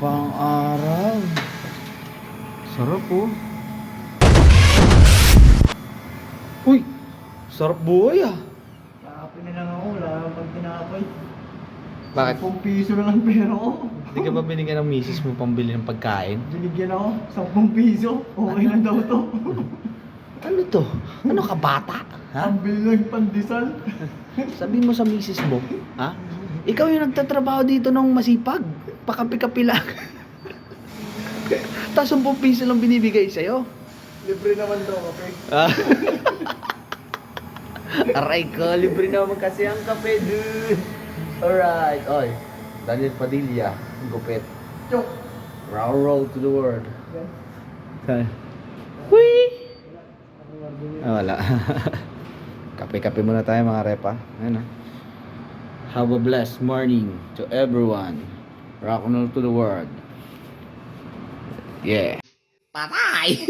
Pang-araw. Sarap oh. Uy! Sarap buhay ah. Nakapin na lang ako, wala akong pag tinapay. Bakit? 10 piso na lang pera ko. Hindi ka ba binigyan ng misis mo pambili ng pagkain? Binigyan ako, 10 piso. Okay na daw to. Ano to? Ano ka bata? Ha? Pambili lang pandesal. Sabi mo sa misis mo, ha? Ikaw yung nagtatrabaho dito ng masipag. Pakapi-kapi lang. Tapos 10 piso lang binibigay sa'yo. Libre naman daw, okay? Ah. Aray ko, libre naman kasi ang kape, dude. Alright, oy. Daniel Padilla, gupit. Chok! Roll to the world. Yan. Saan? Hui! Ah, wala. Kape-kape muna tayo mga repa. Ayun ah. Have a blessed morning to everyone. Rock and roll to the world. Yeah. Patay!